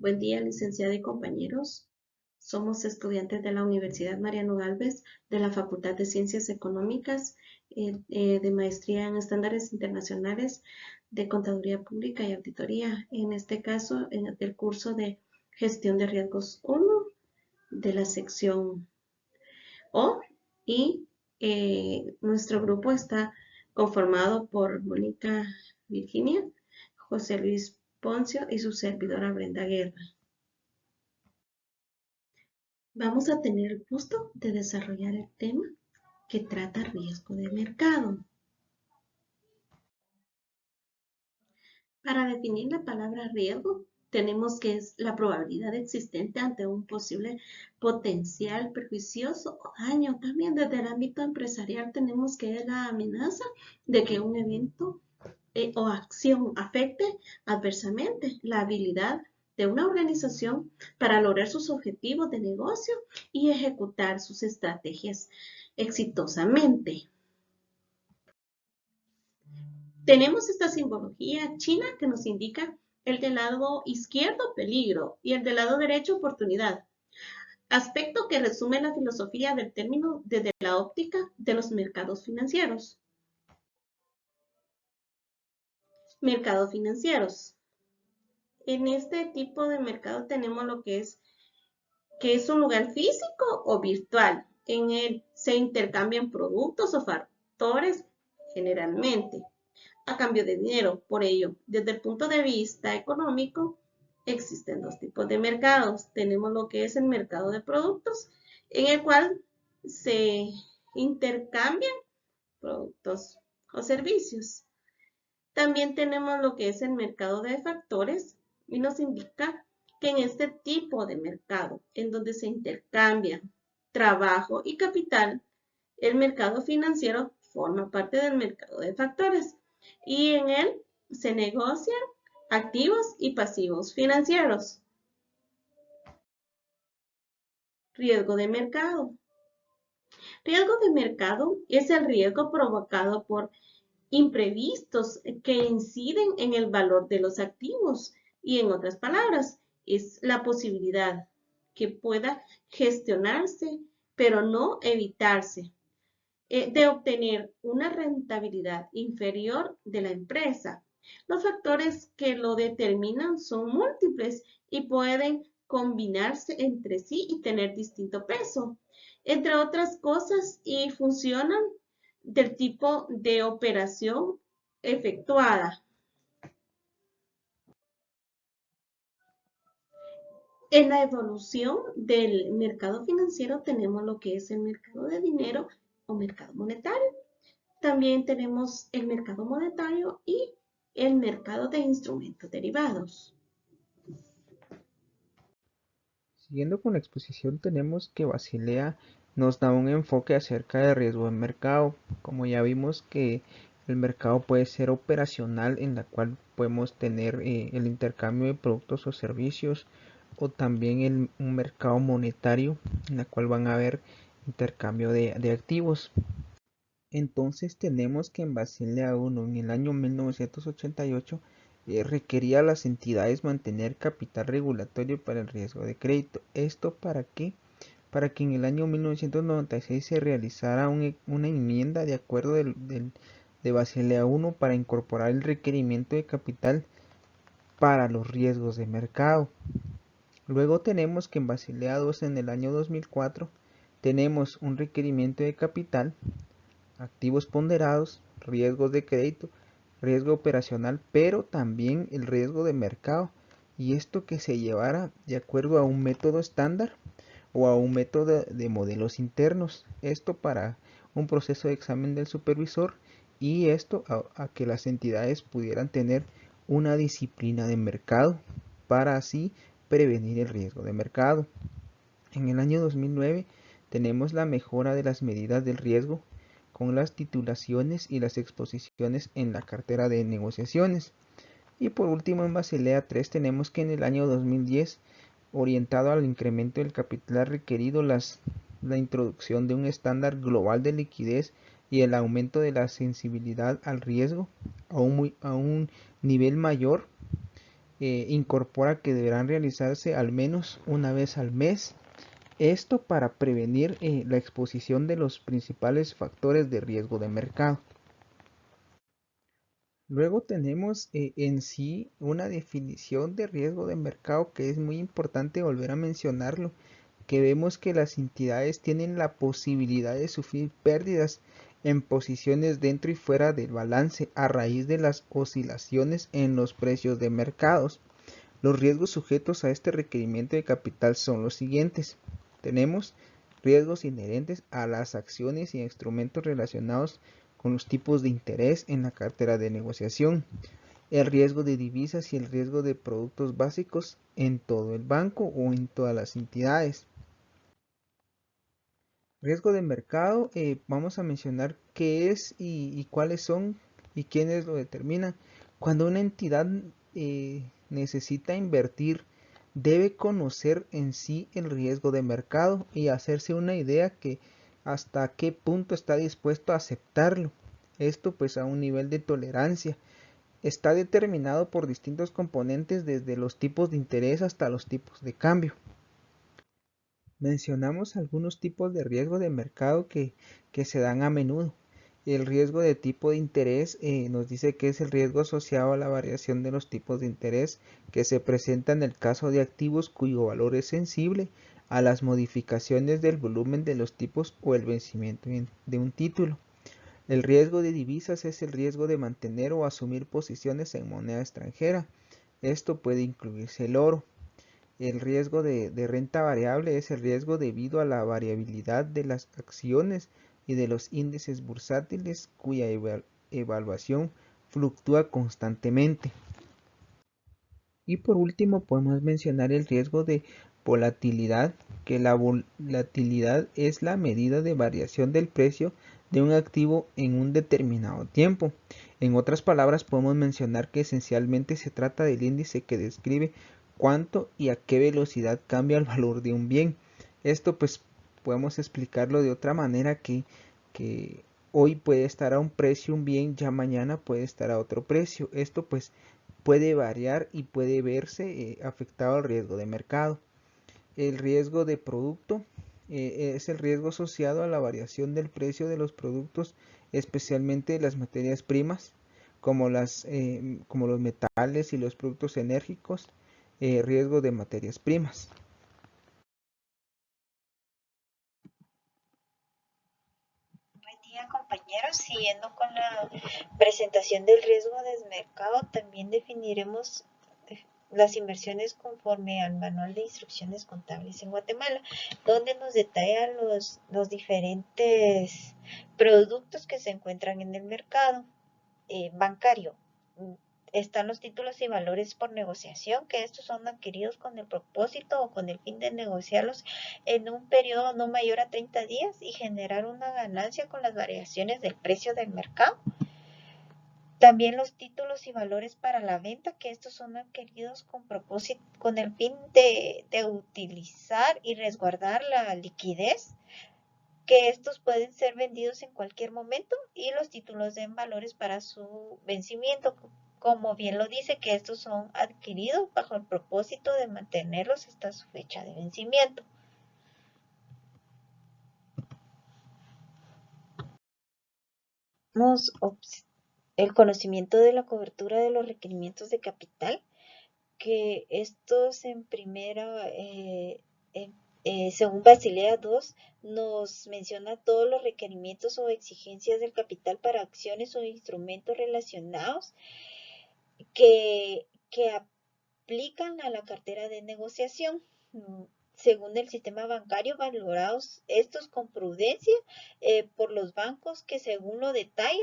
Buen día, licenciada y compañeros. Somos estudiantes de la Universidad Mariano Gálvez, de la Facultad de Ciencias Económicas, de maestría en estándares internacionales de Contaduría Pública y Auditoría. En este caso, en el curso de Gestión de Riesgos 1 de la sección O. Y nuestro grupo está conformado por Mónica Virginia, José Luis Poncio y su servidora Brenda Guerra. Vamos a tener el gusto de desarrollar el tema que trata riesgo de mercado. Para definir la palabra riesgo, tenemos que es la probabilidad existente ante un posible potencial perjuicioso o daño. También desde el ámbito empresarial tenemos que es la amenaza de que un evento o acción afecte adversamente la habilidad de una organización para lograr sus objetivos de negocio y ejecutar sus estrategias exitosamente. Tenemos esta simbología china que nos indica el del lado izquierdo peligro y el del lado derecho oportunidad, aspecto que resume la filosofía del término desde la óptica de los mercados financieros. Mercados financieros. En este tipo de mercado tenemos lo que es un lugar físico o virtual. En él se intercambian productos o factores generalmente a cambio de dinero. Por ello, desde el punto de vista económico, existen dos tipos de mercados. Tenemos lo que es el mercado de productos, en el cual se intercambian productos o servicios. También tenemos lo que es el mercado de factores y nos indica que en este tipo de mercado, en donde se intercambian trabajo y capital, el mercado financiero forma parte del mercado de factores y en él se negocian activos y pasivos financieros. Riesgo de mercado. Riesgo de mercado es el riesgo provocado por imprevistos que inciden en el valor de los activos y, en otras palabras, es la posibilidad que pueda gestionarse, pero no evitarse, de obtener una rentabilidad inferior de la empresa. Los factores que lo determinan son múltiples y pueden combinarse entre sí y tener distinto peso, entre otras cosas, y funcionan del tipo de operación efectuada. En la evolución del mercado financiero tenemos lo que es el mercado de dinero o mercado monetario. También tenemos el mercado monetario y el mercado de instrumentos derivados. Siguiendo con la exposición, tenemos que Basilea nos da un enfoque acerca de riesgo de mercado. Como ya vimos que el mercado puede ser operacional, en la cual podemos tener el intercambio de productos o servicios, o también un mercado monetario, en la cual van a haber intercambio de activos. Entonces tenemos que en Basilea I, en el año 1988, requería a las entidades mantener capital regulatorio para el riesgo de crédito. ¿Esto para qué? Para que en el año 1996 se realizara una enmienda de acuerdo de Basilea I para incorporar el requerimiento de capital para los riesgos de mercado. Luego tenemos que en Basilea II, en el año 2004, tenemos un requerimiento de capital, activos ponderados, riesgos de crédito, riesgo operacional, pero también el riesgo de mercado, y esto que se llevara de acuerdo a un método estándar o a un método de modelos internos. Esto para un proceso de examen del supervisor, y esto a que las entidades pudieran tener una disciplina de mercado para así prevenir el riesgo de mercado. En el año 2009 tenemos la mejora de las medidas del riesgo con las titulaciones y las exposiciones en la cartera de negociaciones. Y por último, en Basilea III tenemos que en el año 2010, orientado al incremento del capital requerido, la introducción de un estándar global de liquidez y el aumento de la sensibilidad al riesgo a un nivel mayor, incorpora que deberán realizarse al menos una vez al mes. Esto para prevenir la exposición de los principales factores de riesgo de mercado. Luego tenemos en sí una definición de riesgo de mercado que es muy importante volver a mencionarlo, que vemos que las entidades tienen la posibilidad de sufrir pérdidas en posiciones dentro y fuera del balance a raíz de las oscilaciones en los precios de mercados. Los riesgos sujetos a este requerimiento de capital son los siguientes. Tenemos riesgos inherentes a las acciones y instrumentos relacionados con los tipos de interés en la cartera de negociación, el riesgo de divisas y el riesgo de productos básicos en todo el banco o en todas las entidades. Riesgo de mercado, vamos a mencionar qué es y cuáles son y quiénes lo determinan. Cuando una entidad necesita invertir, debe conocer en sí el riesgo de mercado y hacerse una idea que hasta qué punto está dispuesto a aceptarlo. Esto pues a un nivel de tolerancia. Está determinado por distintos componentes desde los tipos de interés hasta los tipos de cambio. Mencionamos algunos tipos de riesgo de mercado que se dan a menudo. El riesgo de tipo de interés nos dice que es el riesgo asociado a la variación de los tipos de interés que se presenta en el caso de activos cuyo valor es sensible a las modificaciones del volumen de los tipos o el vencimiento de un título. El riesgo de divisas es el riesgo de mantener o asumir posiciones en moneda extranjera. Esto puede incluirse el oro. El riesgo de renta variable es el riesgo debido a la variabilidad de las acciones y de los índices bursátiles cuya evaluación fluctúa constantemente. Y por último podemos mencionar el riesgo de volatilidad, que la volatilidad es la medida de variación del precio de un activo en un determinado tiempo. En otras palabras, podemos mencionar que esencialmente se trata del índice que describe cuánto y a qué velocidad cambia el valor de un bien. Esto pues podemos explicarlo de otra manera que hoy puede estar a un precio un bien, ya mañana puede estar a otro precio. Esto pues puede variar y puede verse afectado al riesgo de mercado. El riesgo de producto es el riesgo asociado a la variación del precio de los productos, especialmente las materias primas, como los metales y los productos enérgicos, riesgo de materias primas. Buen día, compañeros. Siguiendo con la presentación del riesgo de mercado, también definiremos las inversiones conforme al Manual de Instrucciones Contables en Guatemala, donde nos detalla los diferentes productos que se encuentran en el mercado bancario. Están los títulos y valores por negociación, que estos son adquiridos con el propósito o con el fin de negociarlos en un periodo no mayor a 30 días y generar una ganancia con las variaciones del precio del mercado. También los títulos y valores para la venta, que estos son adquiridos con el fin de utilizar y resguardar la liquidez, que estos pueden ser vendidos en cualquier momento, y los títulos de valores para su vencimiento, como bien lo dice, que estos son adquiridos bajo el propósito de mantenerlos hasta su fecha de vencimiento. El conocimiento de la cobertura de los requerimientos de capital, que estos en primera, según Basilea II, nos menciona todos los requerimientos o exigencias del capital para acciones o instrumentos relacionados que aplican a la cartera de negociación. Según el sistema bancario, valorados estos con prudencia por los bancos, que según lo detalla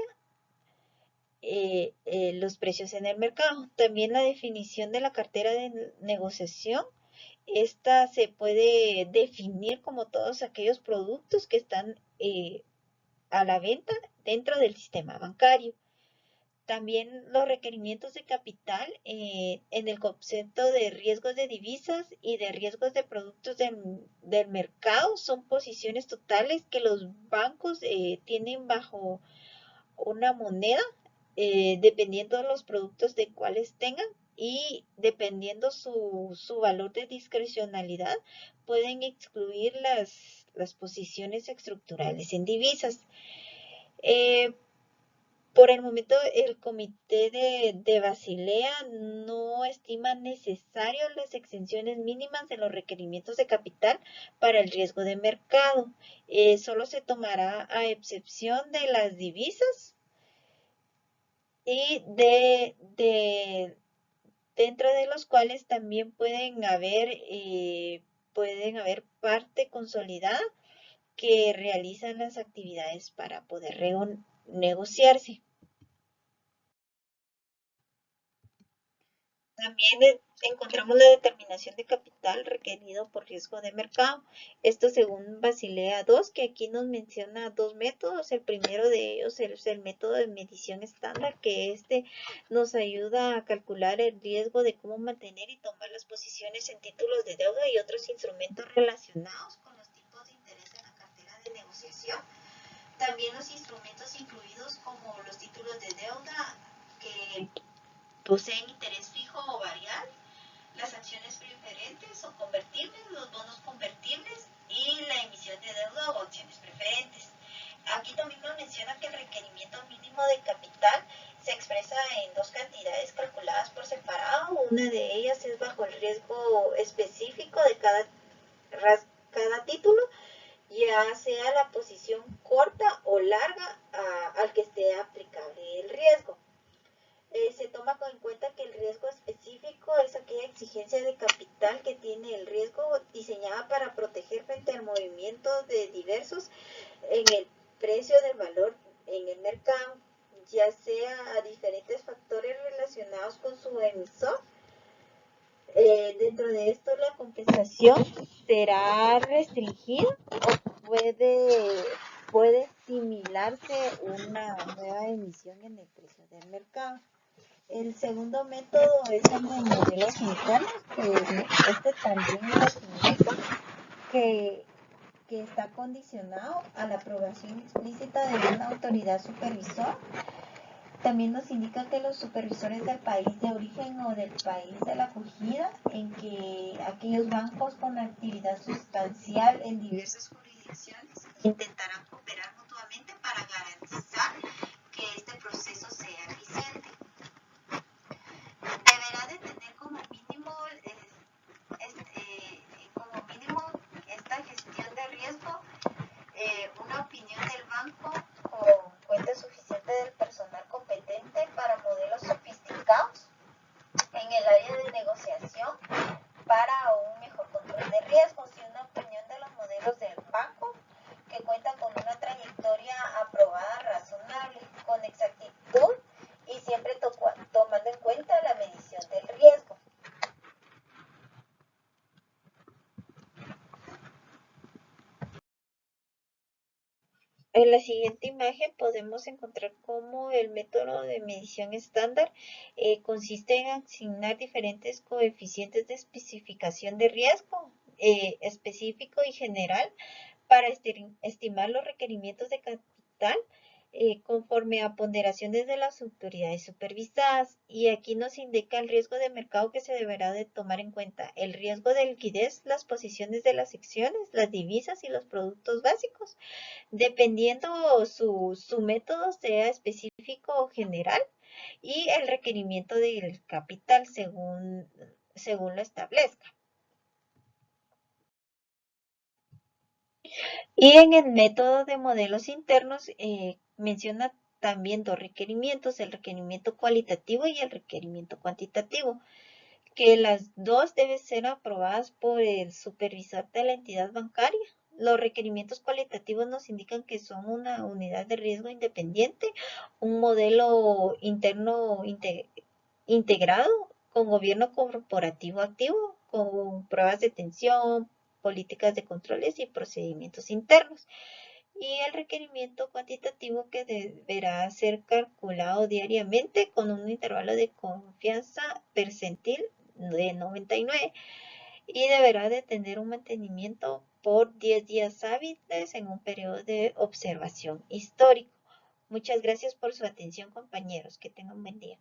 los precios en el mercado. También la definición de la cartera de negociación. Esta se puede definir como todos aquellos productos que están a la venta dentro del sistema bancario. También los requerimientos de capital en el concepto de riesgos de divisas y de riesgos de productos del mercado son posiciones totales que los bancos tienen bajo una moneda, dependiendo de los productos de cuáles tengan, y dependiendo su valor de discrecionalidad, pueden excluir las posiciones estructurales en divisas. Por el momento, el Comité de Basilea no estima necesarias las exenciones mínimas de los requerimientos de capital para el riesgo de mercado. Solo se tomará a excepción de las divisas y dentro de los cuales también pueden haber parte consolidada que realizan las actividades para poder negociarse. También encontramos la determinación de capital requerido por riesgo de mercado. Esto según Basilea II, que aquí nos menciona dos métodos. El primero de ellos es el método de medición estándar, que nos ayuda a calcular el riesgo de cómo mantener y tomar las posiciones en títulos de deuda y otros instrumentos relacionados con los tipos de interés en la cartera de negociación. También los instrumentos incluidos como los títulos de deuda que poseen interés fijo o variable, las acciones preferentes o convertibles, los bonos convertibles y la emisión de deuda o acciones preferentes. Aquí también nos menciona que el requerimiento mínimo de capital se expresa en dos cantidades calculadas por separado. Una de ellas es bajo el riesgo específico de cada título, ya sea la posición corta o larga al que esté aplicable el riesgo. Se toma en cuenta que el riesgo específico es aquella exigencia de capital que tiene el riesgo diseñada para proteger frente al movimiento de diversos en el precio del valor en el mercado, ya sea a diferentes factores relacionados con su emisor. Dentro de esto, la compensación será restringida o puede asimilarse una nueva emisión en el precio del mercado. El segundo método es el de modelos internos, que también nos indica que está condicionado a la aprobación explícita de una autoridad supervisora. También nos indica que los supervisores del país de origen o del país de la acogida, en que aquellos bancos con actividad sustancial en diversas jurisdicciones intentarán cooperar mutuamente para garantizar que este proceso sea eficiente. Deberá de tener como mínimo esta gestión de riesgo, una opinión del banco con cuenta suficiente del personal competente para modelos sofisticados en el área de negociación para un mejor control de riesgos, y una opinión de los modelos del banco que cuenta con una trayectoria aprobada razonable, con exactitud y siempre tomando en cuenta la medición del riesgo. En la siguiente imagen podemos encontrar cómo el método de medición estándar consiste en asignar diferentes coeficientes de especificación de riesgo específico y general para estimar los requerimientos de capital conforme a ponderaciones de las autoridades supervisadas. Y aquí nos indica el riesgo de mercado que se deberá de tomar en cuenta: el riesgo de liquidez, las posiciones de las secciones, las divisas y los productos básicos, dependiendo su método sea específico o general, y el requerimiento del capital según lo establezca. Y en el método de modelos internos menciona también dos requerimientos: el requerimiento cualitativo y el requerimiento cuantitativo, que las dos deben ser aprobadas por el supervisor de la entidad bancaria. Los requerimientos cualitativos nos indican que son una unidad de riesgo independiente, un modelo interno integrado con gobierno corporativo activo, con pruebas de tensión, políticas de controles y procedimientos internos. Y el requerimiento cuantitativo, que deberá ser calculado diariamente con un intervalo de confianza percentil de 99 y deberá de tener un mantenimiento por 10 días hábiles en un periodo de observación histórico. Muchas gracias por su atención, compañeros. Que tengan un buen día.